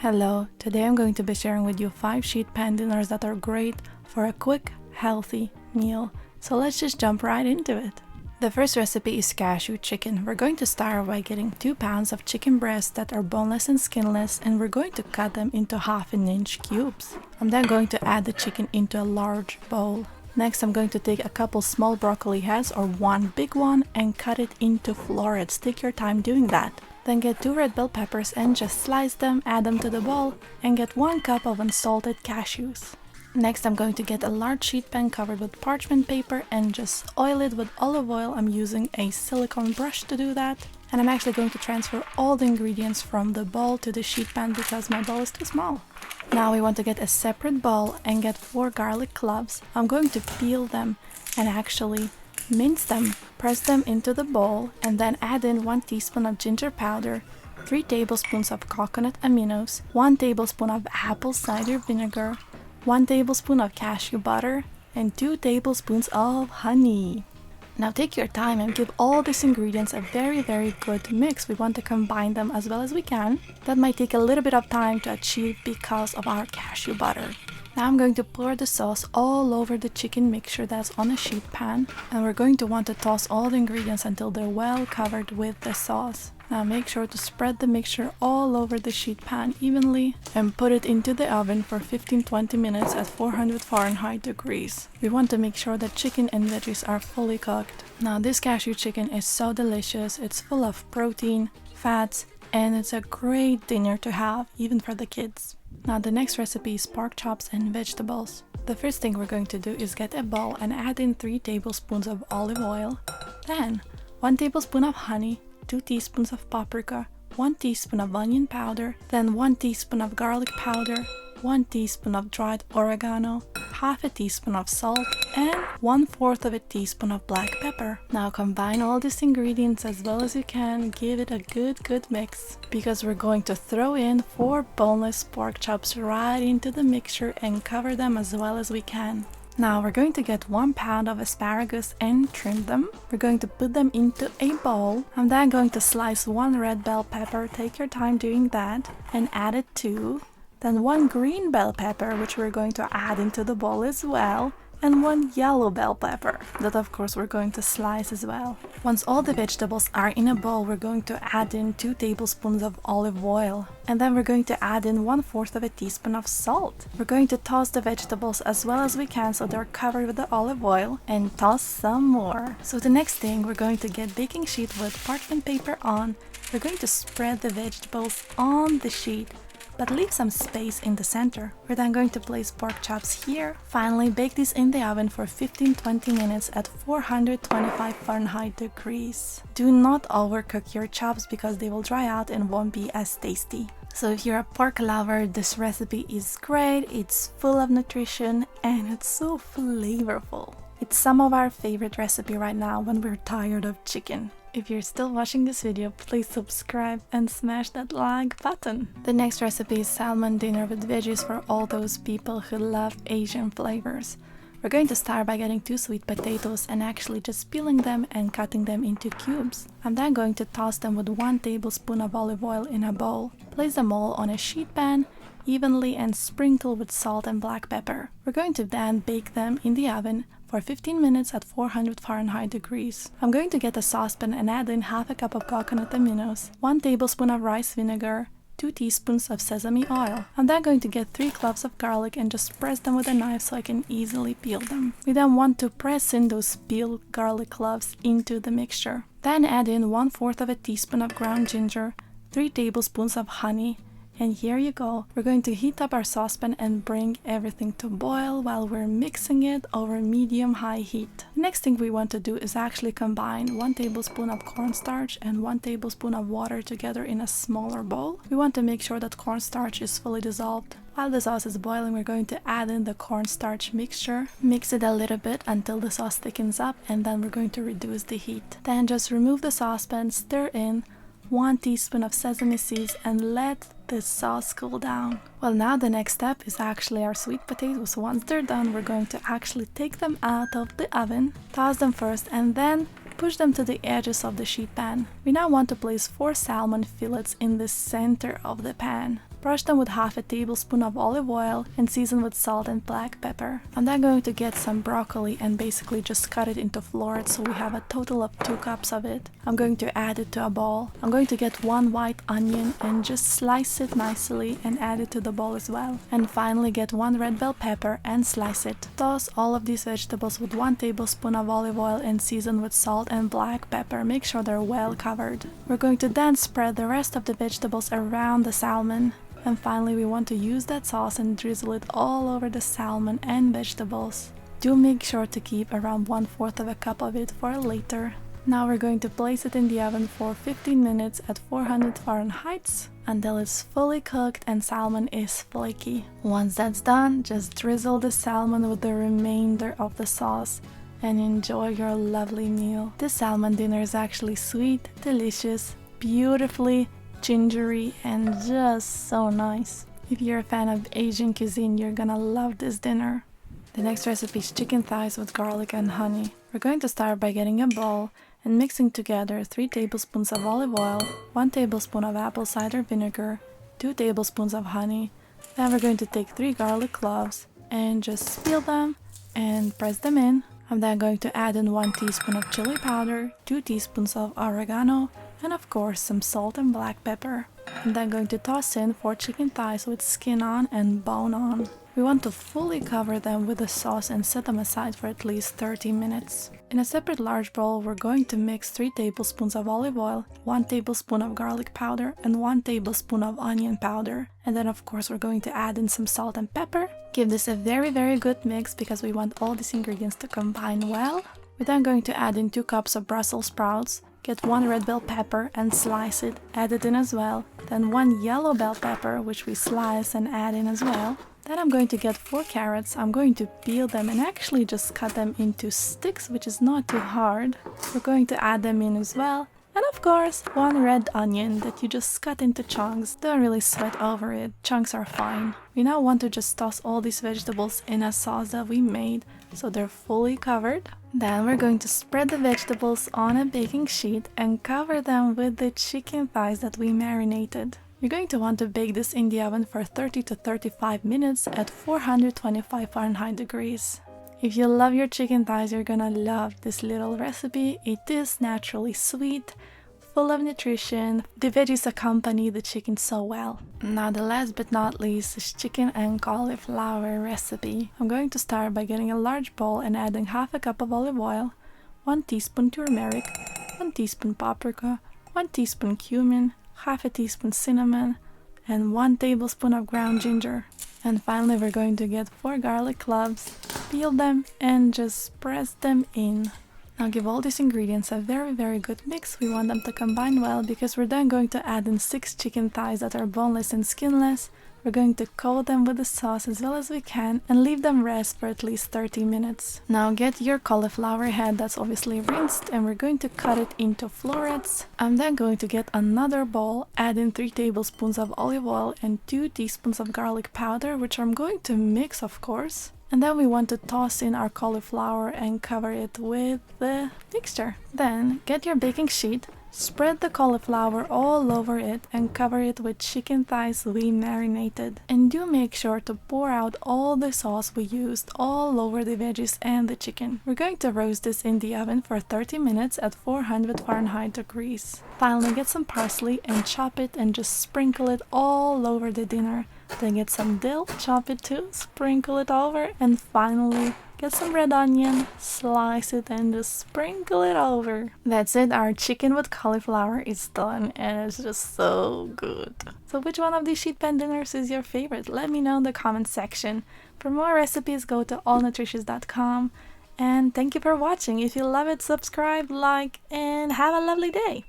Hello, today I'm going to be sharing with you 5 sheet pan dinners that are great for a quick, healthy meal. So let's just jump right into it. The first recipe is cashew chicken. We're going to start by getting 2 pounds of chicken breasts that are boneless and skinless, and we're going to cut them into 1/2 inch cubes. I'm then going to add the chicken into a large bowl. Next, I'm going to take a couple small broccoli heads or one big one and cut it into florets. Take your time doing that. Then get 2 red bell peppers and just slice them, add them to the bowl, and get 1 cup of unsalted cashews. Next, I'm going to get a large sheet pan covered with parchment paper and just oil it with olive oil. I'm using a silicone brush to do that. And I'm actually going to transfer all the ingredients from the bowl to the sheet pan because my bowl is too small. Now we want to get a separate bowl and get 4 garlic cloves. I'm going to peel them and actually mince them, press them into the bowl, and then add in 1 teaspoon of ginger powder, 3 tablespoons of coconut aminos, 1 tablespoon of apple cider vinegar, 1 tablespoon of cashew butter, and 2 tablespoons of honey. Now take your time and give all these ingredients a very good mix. We want to combine them as well as we can. That might take a little bit of time to achieve because of our cashew butter. Now I'm going to pour the sauce all over the chicken mixture that's on a sheet pan, and we're going to want to toss all the ingredients until they're well covered with the sauce. Now make sure to spread the mixture all over the sheet pan evenly and put it into the oven for 15-20 minutes at 400 Fahrenheit degrees. We want to make sure that chicken and veggies are fully cooked. Now this cashew chicken is so delicious. It's full of protein, fats, and it's a great dinner to have even for the kids. Now the next recipe is pork chops and vegetables. The first thing we're going to do is get a bowl and add in 3 tablespoons of olive oil, then 1 tablespoon of honey, 2 teaspoons of paprika, 1 teaspoon of onion powder, then 1 teaspoon of garlic powder, 1 teaspoon of dried oregano, 1/2 teaspoon of salt, and 1/4 of a teaspoon of black pepper. Now combine all these ingredients as well as you can, give it a good mix, because we're going to throw in 4 boneless pork chops right into the mixture and cover them as well as we can. Now we're going to get 1 pound of asparagus and trim them. We're going to put them into a bowl. I'm then going to slice 1 red bell pepper, take your time doing that, and add it to. Then 1 green bell pepper, which we're going to add into the bowl as well, and 1 yellow bell pepper that of course we're going to slice as well. Once all the vegetables are in a bowl, we're going to add in 2 tablespoons of olive oil, and then we're going to add in 1/4 of a teaspoon of salt. We're going to toss the vegetables as well as we can so they're covered with the olive oil, and toss some more. So the next thing, we're going to get baking sheet with parchment paper on. We're going to spread the vegetables on the sheet, but leave some space in the center. We're then going to place pork chops here. Finally, bake this in the oven for 15-20 minutes at 425 Fahrenheit degrees. Do not overcook your chops because they will dry out and won't be as tasty. So if you're a pork lover, this recipe is great. It's full of nutrition and it's so flavorful. It's some of our favorite recipe right now when we're tired of chicken. If you're still watching this video, please subscribe and smash that like button. The next recipe is salmon dinner with veggies for all those people who love Asian flavors. We're going to start by getting 2 sweet potatoes and actually just peeling them and cutting them into cubes. I'm then going to toss them with 1 tablespoon of olive oil in a bowl. Place them all on a sheet pan evenly and sprinkle with salt and black pepper. We're going to then bake them in the oven for 15 minutes at 400 Fahrenheit degrees. I'm going to get a saucepan and add in 1/2 cup of coconut aminos, 1 tablespoon of rice vinegar, 2 teaspoons of sesame oil. I'm then going to get 3 cloves of garlic and just press them with a knife so I can easily peel them. We then want to press in those peeled garlic cloves into the mixture. Then add in 1/4 of a teaspoon of ground ginger, 3 tablespoons of honey, and here you go. We're going to heat up our saucepan and bring everything to boil while we're mixing it over medium-high heat. The next thing we want to do is actually combine 1 tablespoon of cornstarch and 1 tablespoon of water together in a smaller bowl. We want to make sure that cornstarch is fully dissolved. While the sauce is boiling, we're going to add in the cornstarch mixture. Mix it a little bit until the sauce thickens up, and then we're going to reduce the heat. Then just remove the saucepan, stir in 1 teaspoon of sesame seeds, and let the sauce cool down. Well, now the next step is actually our sweet potatoes. Once they're done, we're going to actually take them out of the oven, toss them first, and then push them to the edges of the sheet pan. We now want to place 4 salmon fillets in the center of the pan. Brush them with half a tablespoon of olive oil and season with salt and black pepper. I'm then going to get some broccoli and basically just cut it into florets so we have a total of 2 cups of it. I'm going to add it to a bowl. I'm going to get 1 white onion and just slice it nicely and add it to the bowl as well. And finally get 1 red bell pepper and slice it. Toss all of these vegetables with 1 tablespoon of olive oil and season with salt and black pepper. Make sure they're well covered. We're going to then spread the rest of the vegetables around the salmon. And finally we want to use that sauce and drizzle it all over the salmon and vegetables. Do make sure to keep around 1/4 of a cup of it for later. Now we're going to place it in the oven for 15 minutes at 400 Fahrenheit until it's fully cooked and salmon is flaky. Once that's done, just drizzle the salmon with the remainder of the sauce and enjoy your lovely meal. This salmon dinner is actually sweet, delicious, beautifully gingery, and just so nice. If you're a fan of Asian cuisine, you're gonna love this dinner. The next recipe is chicken thighs with garlic and honey. We're going to start by getting a bowl and mixing together 3 tablespoons of olive oil, 1 tablespoon of apple cider vinegar, 2 tablespoons of honey. Then we're going to take 3 garlic cloves and just peel them and press them in. I'm then going to add in 1 teaspoon of chili powder, 2 teaspoons of oregano, and of course some salt and black pepper. I'm then going to toss in 4 chicken thighs with skin on and bone on. We want to fully cover them with the sauce and set them aside for at least 30 minutes. In a separate large bowl, we're going to mix 3 tablespoons of olive oil, 1 tablespoon of garlic powder, and 1 tablespoon of onion powder. And then of course we're going to add in some salt and pepper. Give this a very good mix because we want all these ingredients to combine well. We're then going to add in 2 cups of Brussels sprouts. Get 1 red bell pepper and slice it, add it in as well. Then 1 yellow bell pepper, which we slice and add in as well. Then I'm going to get 4 carrots. I'm going to peel them and actually just cut them into sticks, which is not too hard. We're going to add them in as well. And of course, 1 red onion that you just cut into chunks. Don't really sweat over it, chunks are fine. We now want to just toss all these vegetables in a sauce that we made so they're fully covered. Then we're going to spread the vegetables on a baking sheet and cover them with the chicken thighs that we marinated. You're going to want to bake this in the oven for 30 to 35 minutes at 425 Fahrenheit degrees. If you love your chicken thighs, you're gonna love this little recipe. It is naturally sweet, full of nutrition. The veggies accompany the chicken so well. Now the last but not least is chicken and cauliflower recipe. I'm going to start by getting a large bowl and adding half a cup of olive oil, 1 teaspoon turmeric, 1 teaspoon paprika, 1 teaspoon cumin, half a teaspoon cinnamon, and 1 tablespoon of ground ginger. And finally we're going to get 4 garlic cloves, peel them and just press them in. Now give all these ingredients a very good mix. We want them to combine well because we're then going to add in 6 chicken thighs that are boneless and skinless. We're going to coat them with the sauce as well as we can and leave them rest for at least 30 minutes. Now get your cauliflower head that's obviously rinsed and we're going to cut it into florets. I'm then going to get another bowl, add in 3 tablespoons of olive oil and 2 teaspoons of garlic powder, which I'm going to mix of course. And then we want to toss in our cauliflower and cover it with the mixture. Then get your baking sheet, spread the cauliflower all over it and cover it with chicken thighs we marinated. And do make sure to pour out all the sauce we used all over the veggies and the chicken. We're going to roast this in the oven for 30 minutes at 400 Fahrenheit degrees. Finally get some parsley and chop it and just sprinkle it all over the dinner. Then get some dill, chop it too, sprinkle it over, and finally get some red onion, slice it and just sprinkle it over. That's it, our chicken with cauliflower is done and it's just so good. So which one of these sheet pan dinners is your favorite? Let me know in the comment section. For more recipes go to allnutritious.com and thank you for watching. If you love it, subscribe, like, and have a lovely day.